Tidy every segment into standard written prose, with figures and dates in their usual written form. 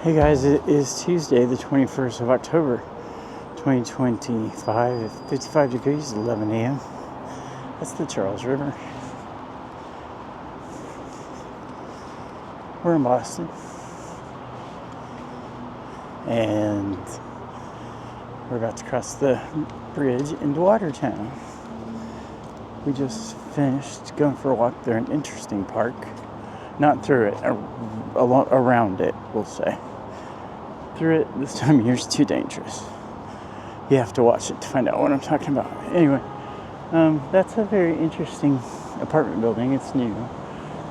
Hey guys, it is Tuesday, the 21st of October, 2025, 55 degrees, 11 a.m. That's the Charles River. We're in Boston. And we're about to cross the bridge into Watertown. We just finished going for a walk through an interesting park. Not through it, around it, we'll say. Through it this time of year is too dangerous. You have to watch it to find out what I'm talking about. Anyway, that's a very interesting apartment building. It's new.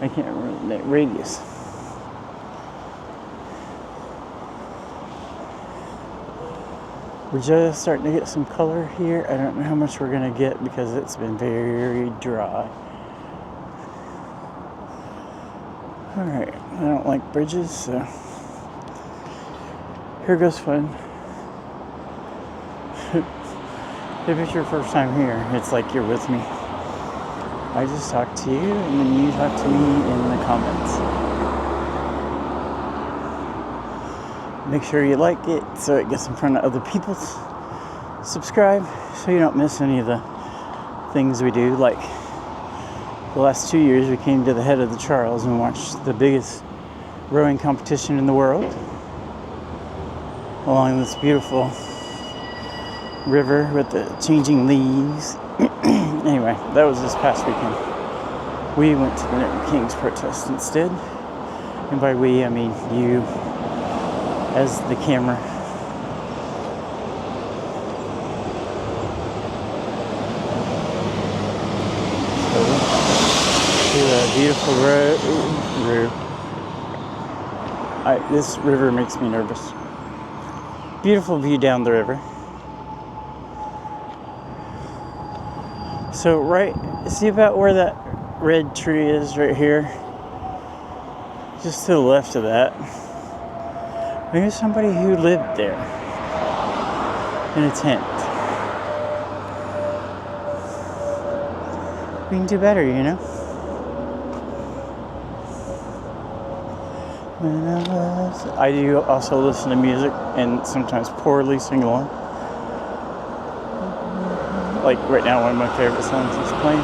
I can't remember the radius. We're just starting to get some color here. I don't know how much we're going to get because it's been very dry. Alright, I don't like bridges, so here goes fun. If it's your first time here, it's like you're with me. I just talk to you, and then you talk to me in the comments. Make sure you like it so it gets in front of other people. Subscribe so you don't miss any of the things we do. Like the last 2 years, we came to the head of the Charles and watched the biggest rowing competition in the world along this beautiful river with the changing leaves. Anyway, that was this past weekend. We went to the Norton Kings protest instead. And by we, I mean you as the camera. So, a beautiful road. This river makes me nervous. Beautiful view down the river. So see about where that red tree is right here? Just to the left of that. There's somebody who lived there in a tent. We can do better, you know? I do also listen to music and sometimes poorly sing along. Like right now, one of my favorite songs is playing.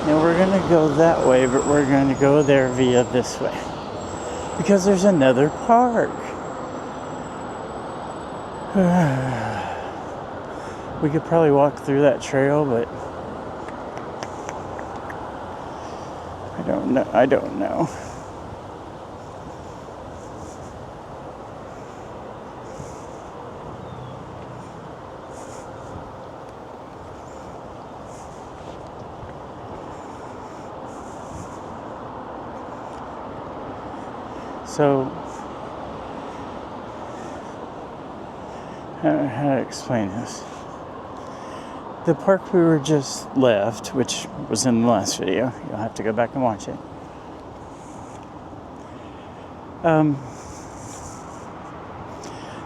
Now we're going to go that way, but we're going to go there via this way. Because there's another park. We could probably walk through that trail, but I don't know. So, I don't know how to explain this. The park we were just left, which was in the last video, you'll have to go back and watch it.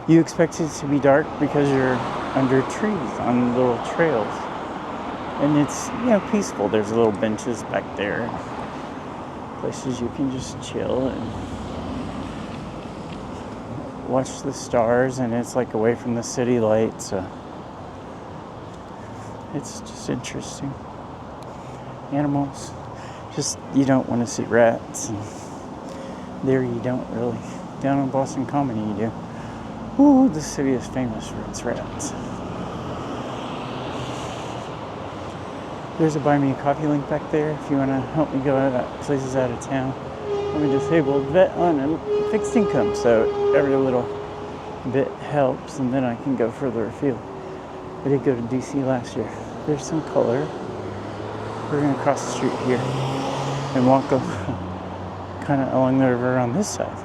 You expect it to be dark because you're under trees on little trails. And it's, peaceful. There's little benches back there. Places you can just chill and watch the stars, and it's like away from the city lights. So it's just interesting. Animals. Just, you don't want to see rats. And there you don't really. Down in Boston Common you do. Ooh, this city is famous for its rats. There's a buy me a coffee link back there if you want to help me go out of places out of town. I'm a disabled vet on a fixed income, so every little bit helps, and then I can go further afield. I did go to DC last year. There's some color. We're going to cross the street here and walk kind of along the river on this side.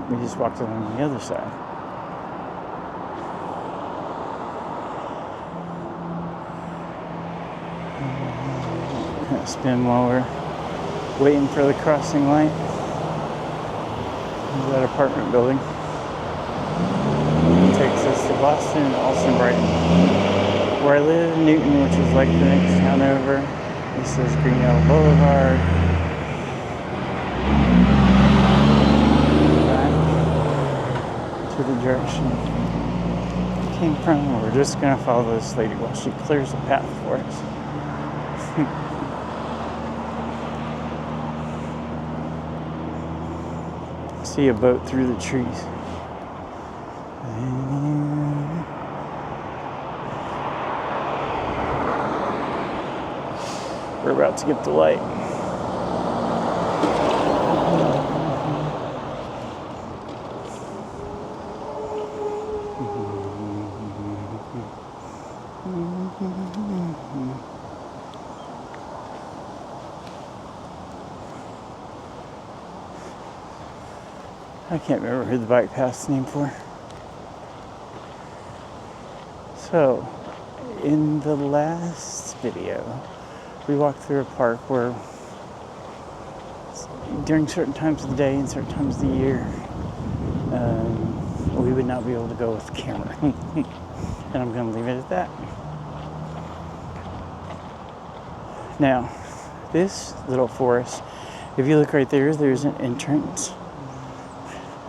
We just walked along the other side. Kind of spin while we're waiting for the crossing light. There's that apartment building. It takes us to Boston and also Brighton. Where I live in Newton, which is like the next town over. This is Green Hill Boulevard. Back to the direction we came from. We're just gonna follow this lady while she clears the path for us. See a boat through the trees. We're about to get the light. I can't remember who the bike path's named for. So, in the last video, we walked through a park where during certain times of the day and certain times of the year, we would not be able to go with the camera. And I'm going to leave it at that. Now, this little forest, if you look right there, there's an entrance.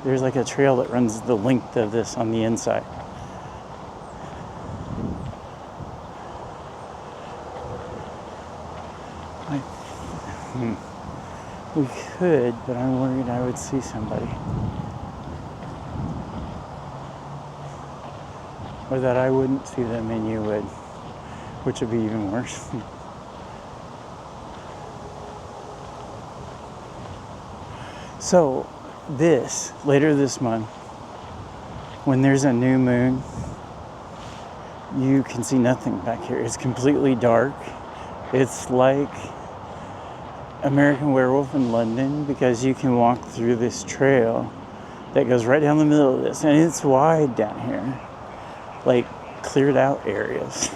There's like a trail that runs the length of this on the inside. We could, but I'm worried I would see somebody. Or that I wouldn't see them and you would, which would be even worse. So, later this month, when there's a new moon, you can see nothing back here. It's completely dark. It's like American Werewolf in London, because you can walk through this trail that goes right down the middle of this, and it's wide down here, like cleared out areas.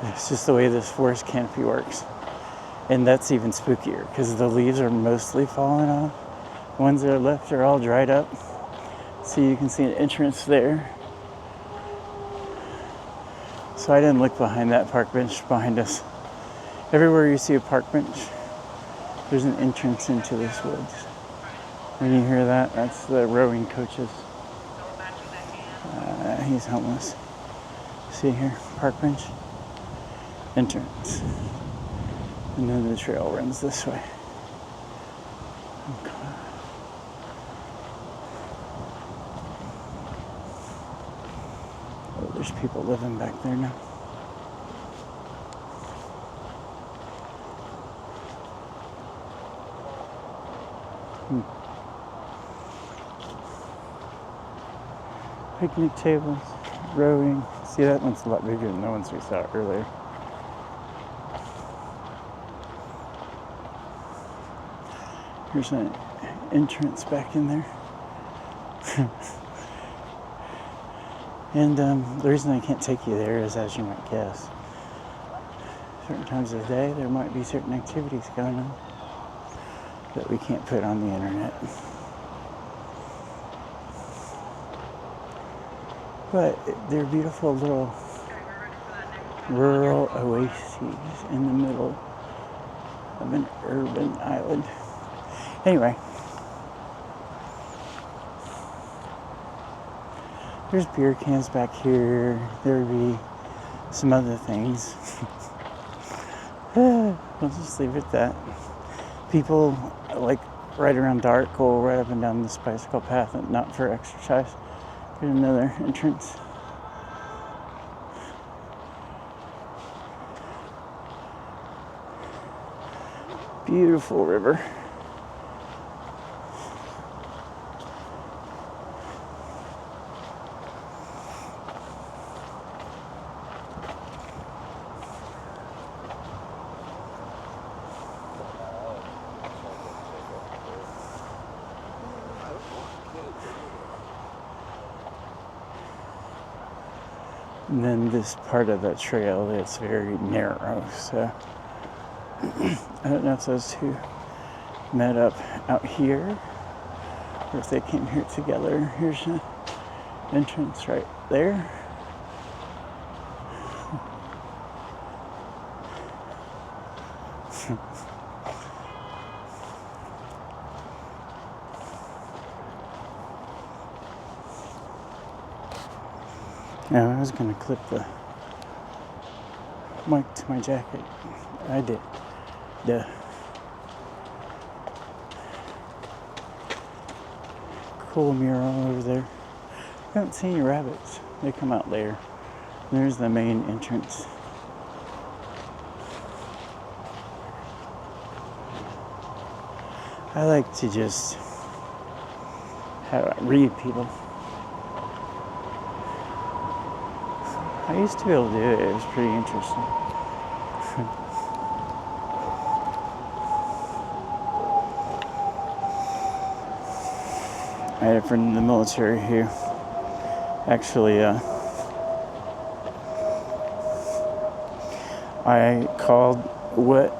It's just the way this forest canopy works. And that's even spookier because the leaves are mostly falling off. The ones that are left are all dried up. So you can see an entrance there. So I didn't look behind that park bench behind us. Everywhere you see a park bench, there's an entrance into this woods. When you hear that, that's the rowing coaches. He's homeless. See here, park bench, entrance. And then the trail runs this way. Okay. Oh, there's people living back there now. Picnic tables, rowing. See, that one's a lot bigger than the ones we saw earlier. Here's an entrance back in there. And the reason I can't take you there is, as you might guess, certain times of the day there might be certain activities going on that we can't put on the internet. But they're beautiful little rural oases in the middle of an urban island. Anyway, there's beer cans back here. There would be some other things. We'll just leave it at that. People, like, right around dark, go right up and down this bicycle path, and not for exercise. There's another entrance. Beautiful river. And then this part of the trail that's very narrow, so I don't know if those two met up out here or if they came here together. Here's an entrance right there. Now, I was going to clip the mic to my jacket. I did. Duh. Cool mural over there. I haven't seen any rabbits. They come out later. And there's the main entrance. I like to just read people. I used to be able to do it. It was pretty interesting. I had a friend in the military who actually, I called what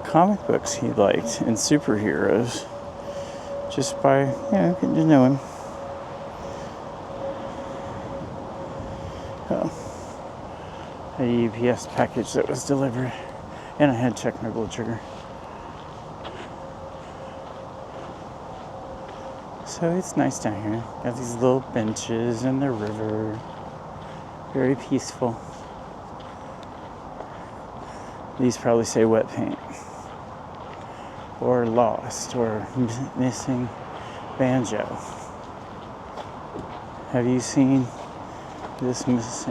comic books he liked and superheroes just by, getting to know him. A UPS package that was delivered, and I had to check my blood sugar. So it's nice down here. Got these little benches and the river. Very peaceful. These probably say wet paint. Or lost, or missing banjo. Have you seen this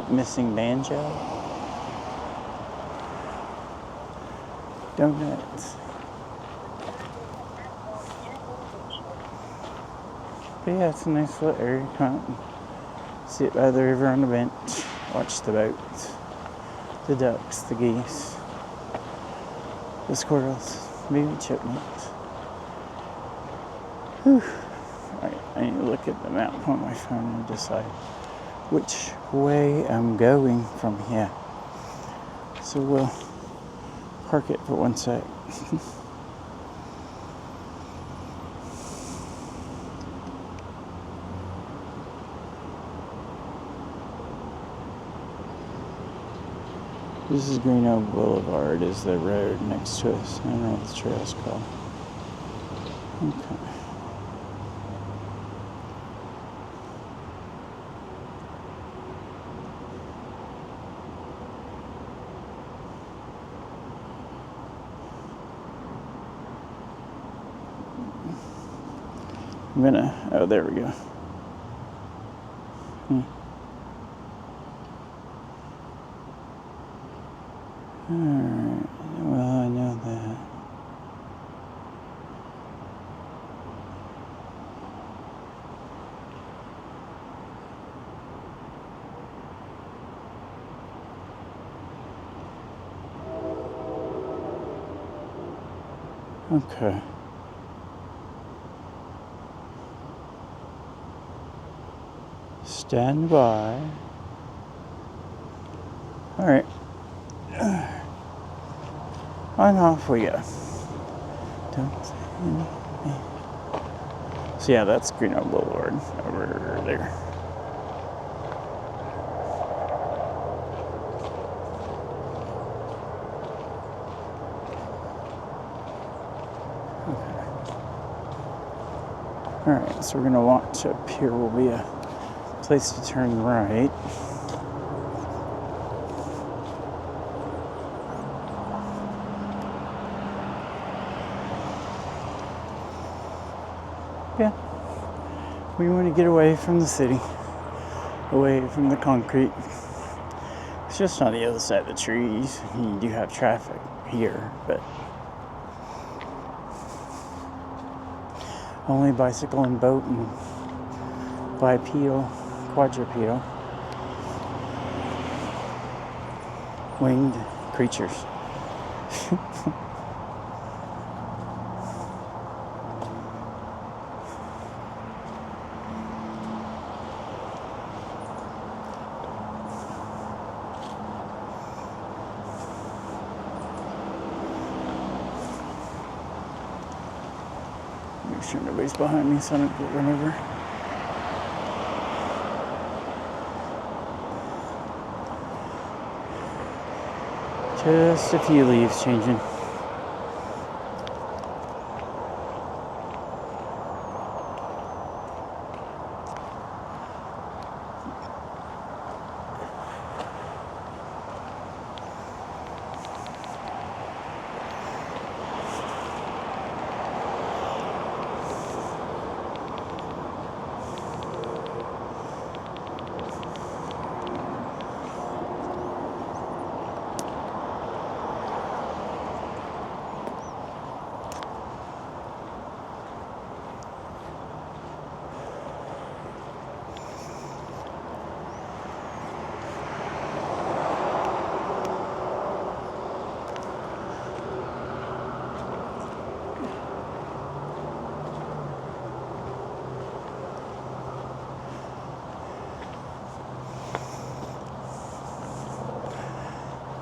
missing banjo? Donuts. But yeah, it's a nice little area. Come out and sit by the river on the bench, watch the boats, the ducks, the geese, the squirrels, maybe chipmunks. Whew. Alright, I need to look at the map on my phone and decide which way I'm going from here. So we'll park it for one sec. This is Green Oak Boulevard, is the road next to us. I don't know what the trail's called. Okay. Oh, there we go. Alright, well, I know that. Okay. Stand by. Alright. On off we go. Don't say anything. So yeah, that's Green Oak Boulevard over there. Okay. Alright, so we're gonna watch up here will be a place to turn right. Yeah, we want to get away from the city, away from the concrete. It's just on the other side of the trees. You do have traffic here, but only bicycle and boat and bipedal, quadrupedal, winged creatures. Make sure nobody's behind me so I don't get run over. Just a few leaves changing.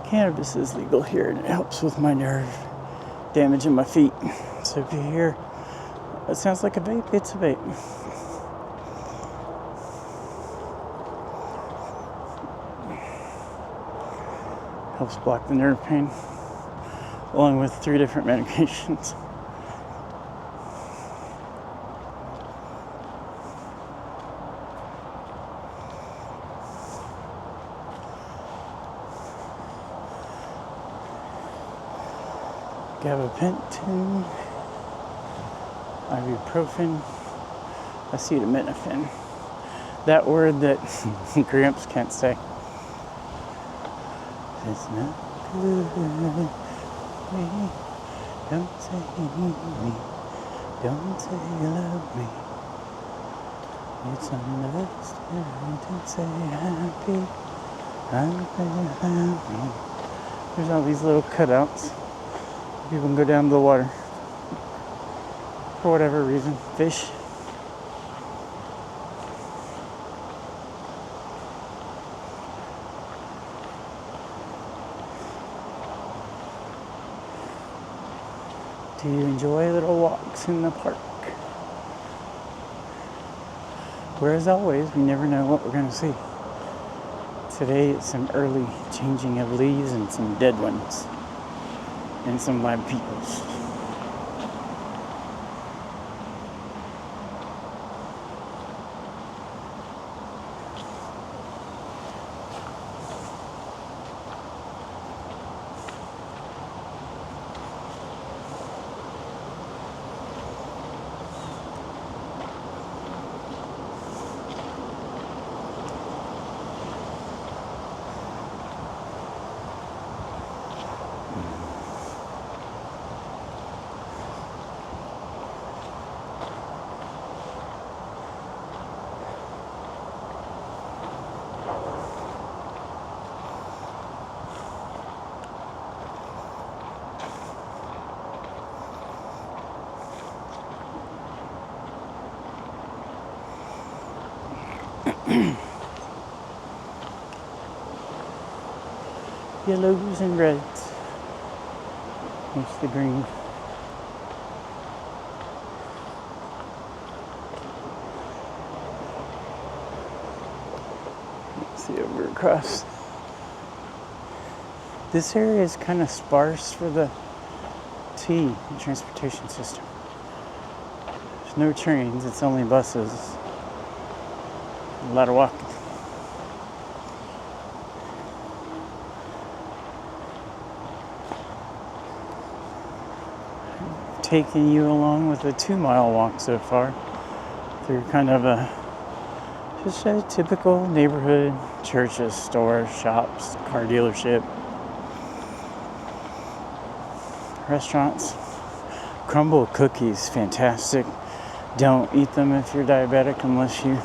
Cannabis is legal here and it helps with my nerve damage in my feet. So if you hear it sounds like a vape, it's a vape. Helps block the nerve pain along with 3 different medications. Gabapentin, ibuprofen, acetaminophen. That word that Gramps can't say. It's not good. Don't say me. Don't say you love me. It's understood to say happy. I'm happy. There's all these little cutouts. People can go down to the water for whatever reason. Fish. Do you enjoy little walks in the park? Where, as always, we never know what we're going to see. Today it's some early changing of leaves and some dead ones. And some live peoples. Yellows and reds. Mostly green. Let's see over across. This area is kind of sparse for the transportation system. There's no trains, it's only buses. A lot of walking. Taking you along with a 2-mile walk so far through kind of just a typical neighborhood, churches, stores, shops, car dealership, restaurants. Crumble cookies, fantastic. Don't eat them if you're diabetic unless you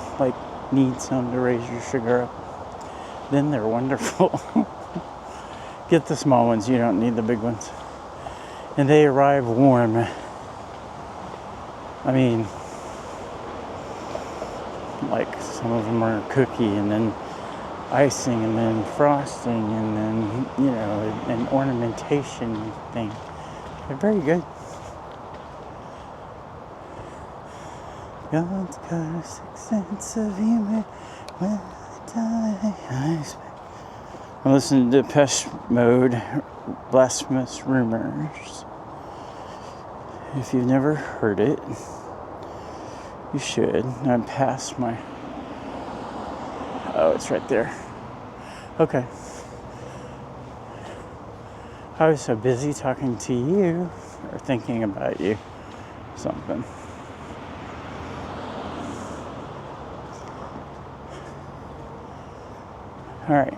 need some to raise your sugar up. Then they're wonderful. Get the small ones, you don't need the big ones. And they arrive warm. I mean, some of them are cookie and then icing and then frosting and then, an ornamentation thing. They're very good. God's got a sixth sense of humor when I die. I'm listening to Depeche Mode blasphemous rumors. If you've never heard it, you should. I'm past my... Oh, it's right there. Okay. I was so busy talking to you, or thinking about you, something. Alright.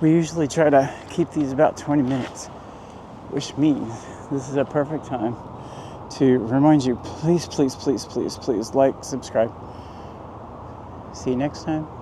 We usually try to keep these about 20 minutes, which means this is a perfect time to remind you, please, please, please, please, please like, subscribe. See you next time.